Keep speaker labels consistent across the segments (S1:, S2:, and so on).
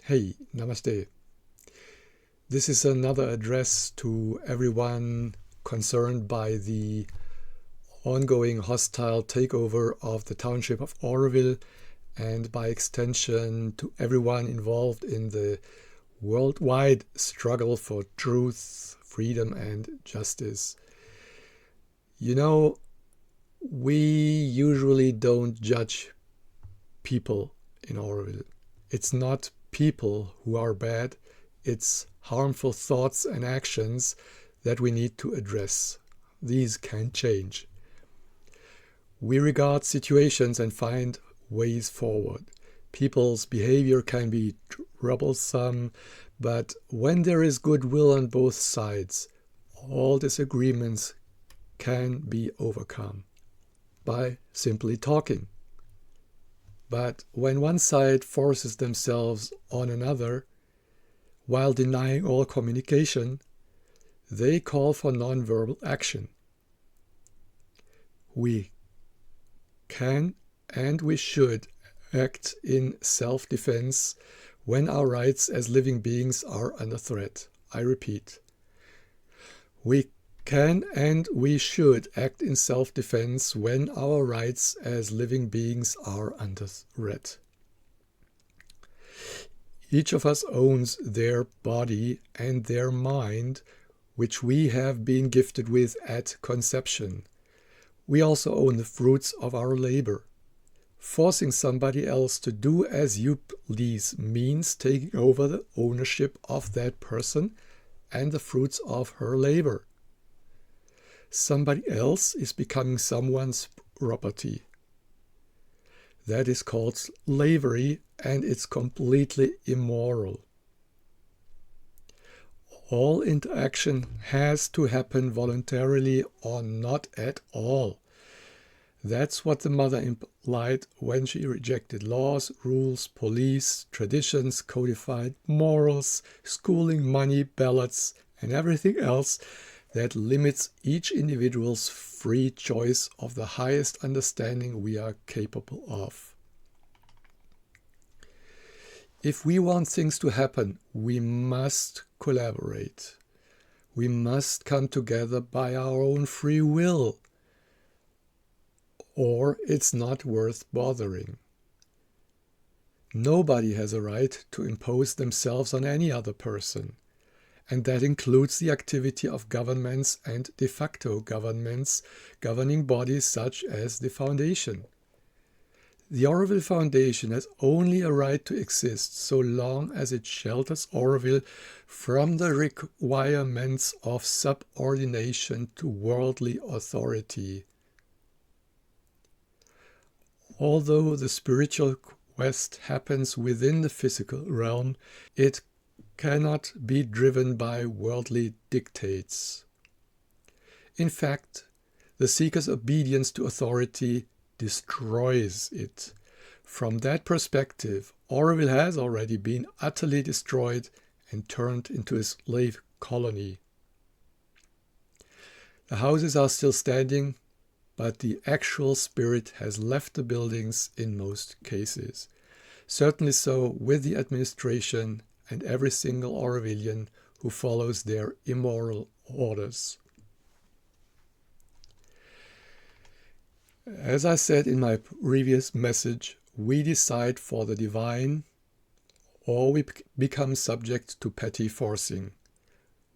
S1: Hey, namaste. This is another address to everyone concerned by the ongoing hostile takeover of the township of Auroville, and by extension to everyone involved in the worldwide struggle for truth, freedom, and justice. You know, we usually don't judge people in Auroville. It's not people who are bad, it's harmful thoughts and actions that we need to address. These can change. We regard situations and find ways forward. People's behavior can be troublesome, but when there is goodwill on both sides, all disagreements can be overcome by simply talking. But when one side forces themselves on another, while denying all communication, they call for nonverbal action. We can and we should act in self-defense when our rights as living beings are under threat. I repeat, we can and we should act in self-defense when our rights as living beings are under threat. Each of us owns their body and their mind, which we have been gifted with at conception. We also own the fruits of our labor. Forcing somebody else to do as you please means taking over the ownership of that person and the fruits of her labor. Somebody else is becoming someone's property. That is called slavery, and it's completely immoral. All interaction has to happen voluntarily or not at all. That's what the mother implied when she rejected laws, rules, police, traditions, codified morals, schooling, money, ballots, and everything else that limits each individual's free choice of the highest understanding we are capable of. If we want things to happen, we must collaborate. We must come together by our own free will, or it's not worth bothering. Nobody has a right to impose themselves on any other person, and that includes the activity of governments and de facto governments, governing bodies such as the Foundation. The Auroville Foundation has only a right to exist so long as it shelters Auroville from the requirements of subordination to worldly authority. Although the spiritual quest happens within the physical realm, it cannot be driven by worldly dictates. In fact, the seeker's obedience to authority destroys it. From that perspective, Auroville has already been utterly destroyed and turned into a slave colony. The houses are still standing, but the actual spirit has left the buildings in most cases. Certainly so with the administration and every single Aurovillian who follows their immoral orders. As I said in my previous message, we decide for the divine, or we become subject to petty forcing.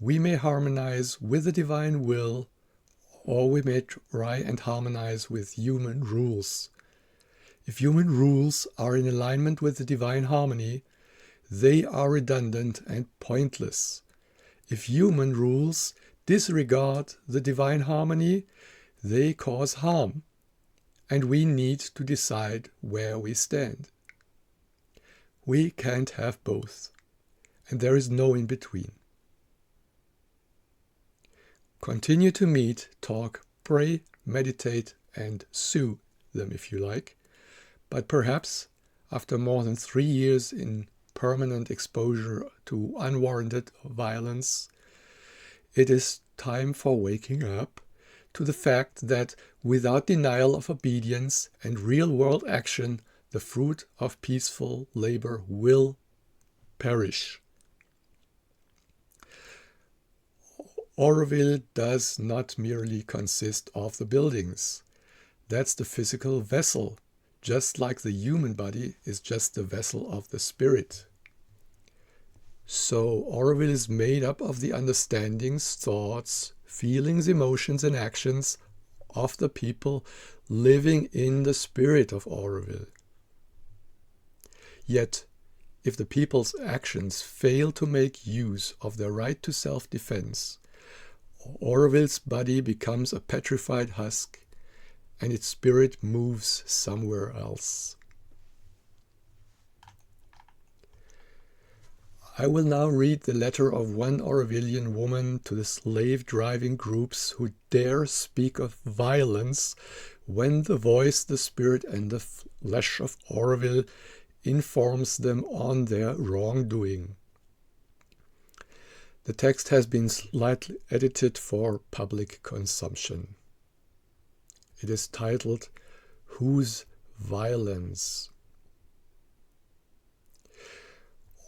S1: We may harmonize with the divine will, or we may try and harmonize with human rules. If human rules are in alignment with the divine harmony, they are redundant and pointless. If human rules disregard the divine harmony, they cause harm, and we need to decide where we stand. We can't have both, and there is no in between. Continue to meet, talk, pray, meditate, and sue them if you like, but perhaps after more than 3 years in permanent exposure to unwarranted violence, it is time for waking up to the fact that without denial of obedience and real-world action, the fruit of peaceful labor will perish. Auroville does not merely consist of the buildings. That's the physical vessel, just like the human body is just the vessel of the spirit. So Auroville is made up of the understandings, thoughts, feelings, emotions, and actions of the people living in the spirit of Auroville. Yet, if the people's actions fail to make use of their right to self-defense, Auroville's body becomes a petrified husk, and its spirit moves somewhere else. I will now read the letter of one Aurovillian woman to the slave-driving groups who dare speak of violence when the voice, the spirit, and the flesh of Auroville informs them on their wrongdoing. The text has been slightly edited for public consumption. It is titled, Whose Violence?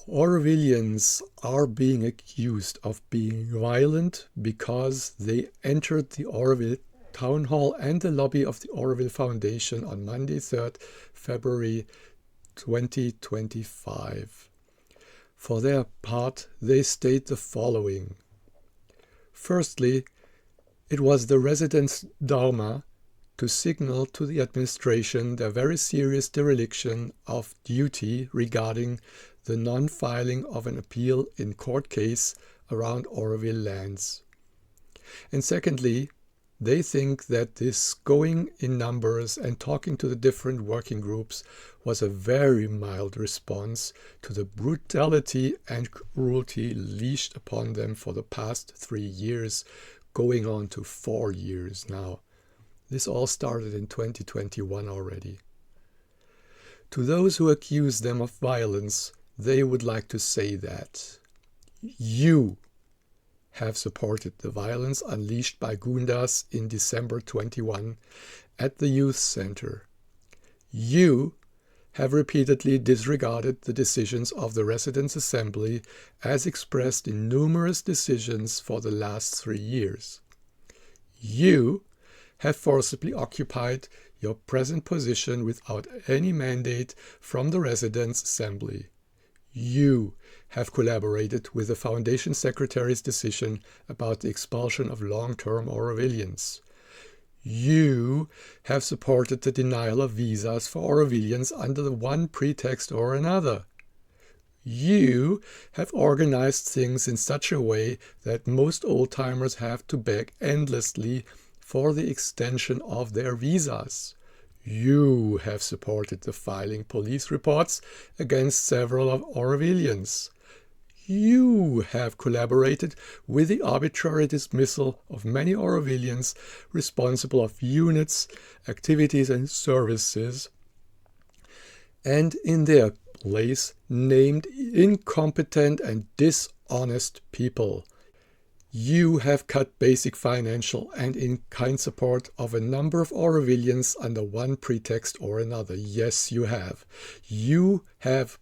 S1: Aurovillians are being accused of being violent because they entered the Auroville Town Hall and the lobby of the Auroville Foundation on Monday, 3rd February 2025. For their part, they state the following. Firstly, it was the residents' dharma to signal to the administration their very serious dereliction of duty regarding the non-filing of an appeal in court case around Auroville lands. And secondly, they think that this going in numbers and talking to the different working groups was a very mild response to the brutality and cruelty leashed upon them for the past 3 years, going on to 4 years now. This all started in 2021 already. To those who accuse them of violence, they would like to say that you have supported the violence unleashed by Gundas in December 21 at the youth center. You have repeatedly disregarded the decisions of the Residents' Assembly as expressed in numerous decisions for the last 3 years. You have forcibly occupied your present position without any mandate from the Residents' Assembly. You have collaborated with the Foundation Secretary's decision about the expulsion of long-term Aurovillians. You have supported the denial of visas for Aurovillians under the one pretext or another. You have organized things in such a way that most old-timers have to beg endlessly for the extension of their visas. You have supported the filing police reports against several of Aurovillians. You have collaborated with the arbitrary dismissal of many Aurovillians responsible of units, activities and services, and in their place named incompetent and dishonest people. You have cut basic financial and in-kind support of a number of Aurovillians under one pretext or another. Yes, you have. You have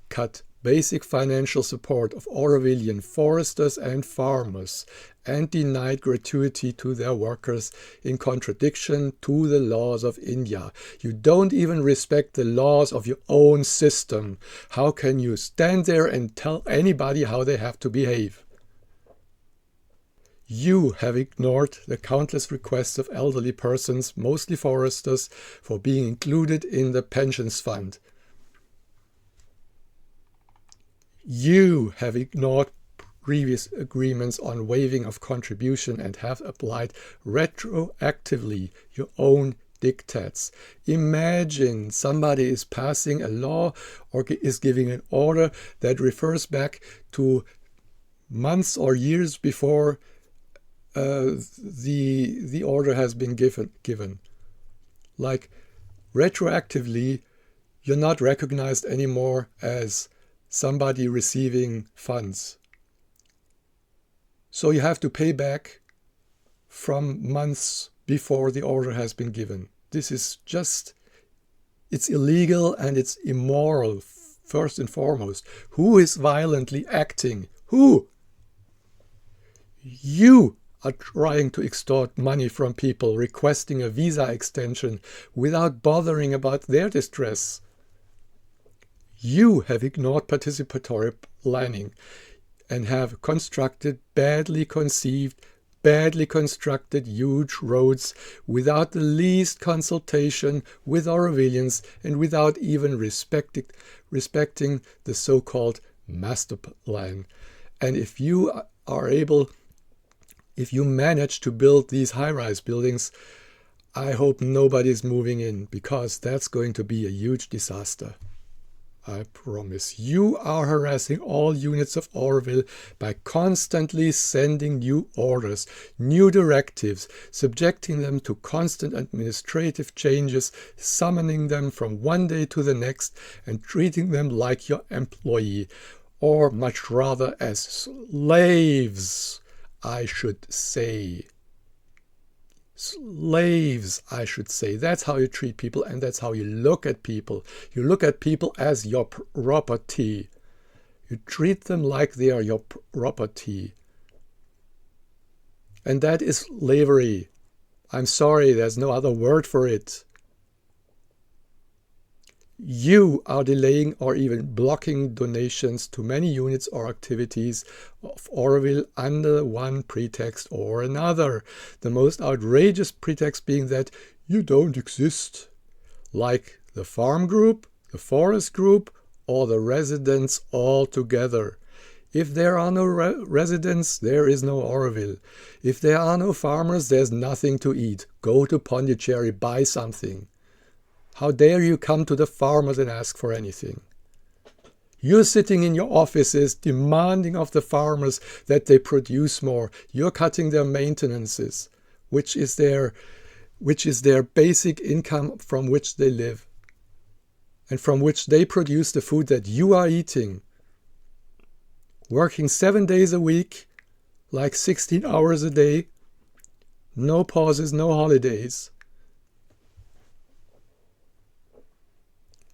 S1: cut basic financial support of Aurovillian foresters and farmers and denied gratuity to their workers in contradiction to the laws of India. You don't even respect the laws of your own system. How can you stand there and tell anybody how they have to behave? You have ignored the countless requests of elderly persons, mostly foresters, for being included in the pensions fund. You have ignored previous agreements on waiving of contribution and have applied retroactively your own diktats. Imagine somebody is passing a law or is giving an order that refers back to months or years before the order has been given. Like retroactively, you're not recognized anymore as somebody receiving funds. So you have to pay back from months before the order has been given. This is just, it's illegal and it's immoral first and foremost. Who is violently acting? Who? You are trying to extort money from people, requesting a visa extension without bothering about their distress. You have ignored participatory planning and have constructed badly conceived, badly constructed huge roads without the least consultation with Aurovillians and without even respecting the so-called master plan. And if you manage to build these high-rise buildings, I hope nobody's moving in, because that's going to be a huge disaster. I promise. You are harassing all units of Auroville by constantly sending new orders, new directives, subjecting them to constant administrative changes, summoning them from one day to the next, and treating them like your employee, or much rather as slaves, I should say. Slaves, I should say. That's how you treat people, and that's how you look at people. You look at people as your property. You treat them like they are your property. And that is slavery. I'm sorry, there's no other word for it. You are delaying or even blocking donations to many units or activities of Auroville under one pretext or another. The most outrageous pretext being that you don't exist, like the farm group, the forest group, or the residents all together. If there are no residents, there is no Auroville. If there are no farmers, there's nothing to eat. Go to Pondicherry, buy something. How dare you come to the farmers and ask for anything? You're sitting in your offices demanding of the farmers that they produce more. You're cutting their maintenances, which is their basic income from which they live and from which they produce the food that you are eating. Working 7 days a week, like 16 hours a day, no pauses, no holidays.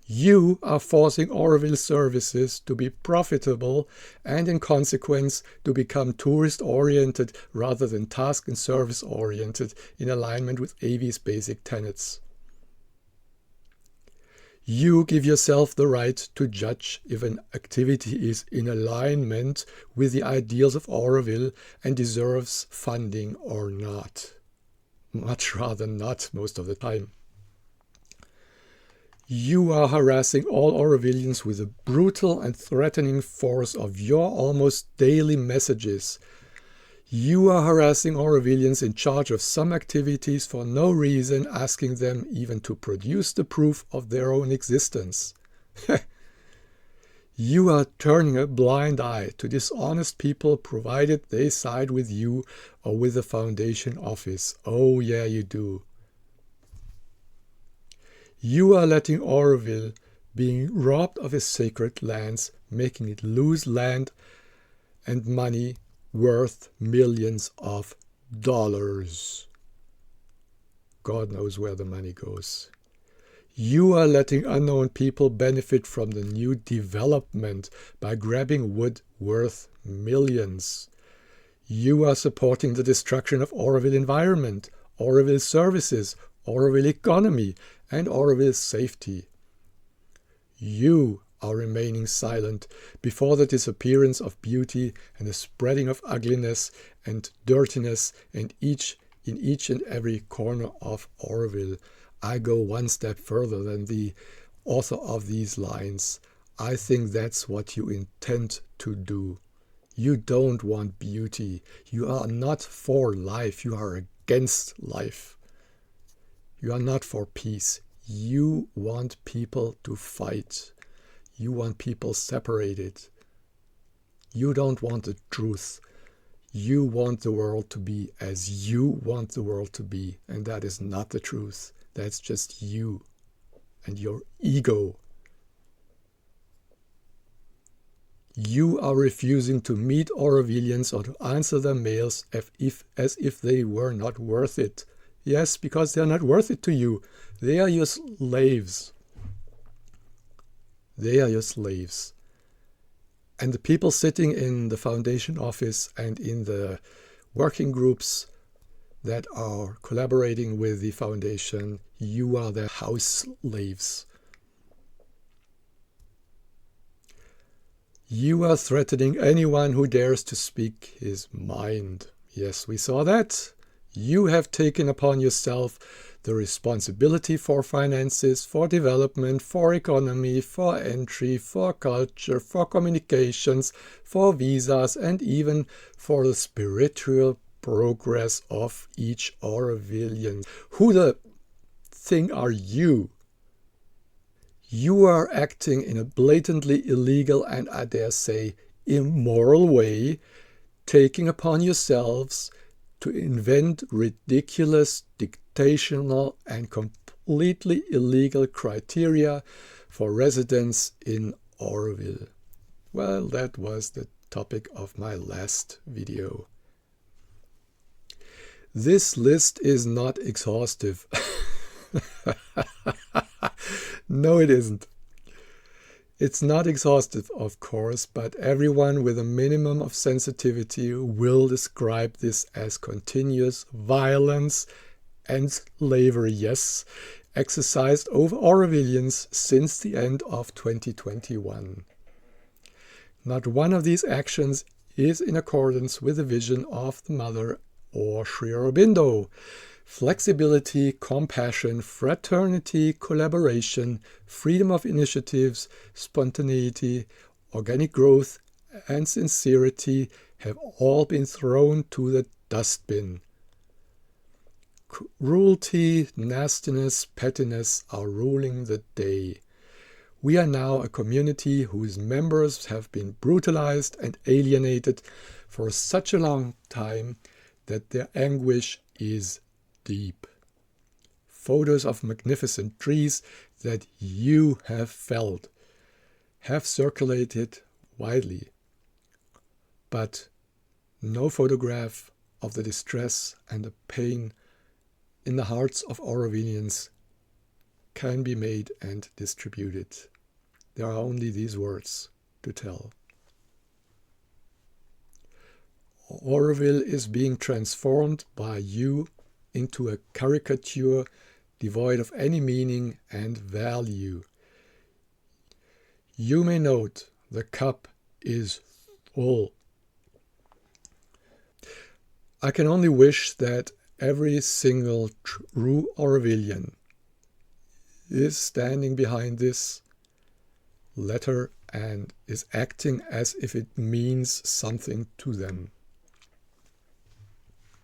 S1: You are forcing Auroville services to be profitable and in consequence to become tourist-oriented rather than task and service-oriented in alignment with AV's basic tenets. You give yourself the right to judge if an activity is in alignment with the ideals of Auroville and deserves funding or not. Much rather not most of the time. You are harassing all Aurovillians with the brutal and threatening force of your almost daily messages. You are harassing Aurovillians in charge of some activities for no reason, asking them even to produce the proof of their own existence. You are turning a blind eye to dishonest people provided they side with you or with the Foundation office. Oh yeah, you do. You are letting Auroville being robbed of its sacred lands, making it lose land and money worth millions of dollars. God knows where the money goes. You are letting unknown people benefit from the new development by grabbing wood worth millions. You are supporting the destruction of Auroville environment, Auroville services, Auroville economy, and Auroville's safety. You are remaining silent before the disappearance of beauty and the spreading of ugliness and dirtiness in each and every corner of Auroville. I go one step further than the author of these lines. I think that's what you intend to do. You don't want beauty. You are not for life. You are against life. You are not for peace. You want people to fight. You want people separated. You don't want the truth. You want the world to be as you want the world to be. And that is not the truth. That's just you and your ego. You are refusing to meet Aurovillians or to answer their mails as if they were not worth it. Yes, because they are not worth it to you. They are your slaves. They are your slaves. And the people sitting in the foundation office and in the working groups that are collaborating with the foundation, you are their house slaves. You are threatening anyone who dares to speak his mind. Yes, we saw that. You have taken upon yourself the responsibility for finances, for development, for economy, for entry, for culture, for communications, for visas, and even for the spiritual progress of each Aurovillian. Who the thing are you? You are acting in a blatantly illegal and, I dare say, immoral way, taking upon yourselves to invent ridiculous, dictational, and completely illegal criteria for residence in Auroville. Well, that was the topic of my last video. This list is not exhaustive. No, it isn't. It's not exhaustive, of course, but everyone with a minimum of sensitivity will describe this as continuous violence and slavery, yes, exercised over Aurovillians since the end of 2021. Not one of these actions is in accordance with the vision of the Mother or Sri Aurobindo. Flexibility, compassion, fraternity, collaboration, freedom of initiatives, spontaneity, organic growth, and sincerity have all been thrown to the dustbin. Cruelty, nastiness, pettiness are ruling the day. We are now a community whose members have been brutalized and alienated for such a long time that their anguish is deep. Photos of magnificent trees that you have felled have circulated widely, but no photograph of the distress and the pain in the hearts of Aurovillians can be made and distributed. There are only these words to tell. Auroville is being transformed by you into a caricature devoid of any meaning and value. You may note the cup is full. I can only wish that every single true Aurovillian is standing behind this letter and is acting as if it means something to them.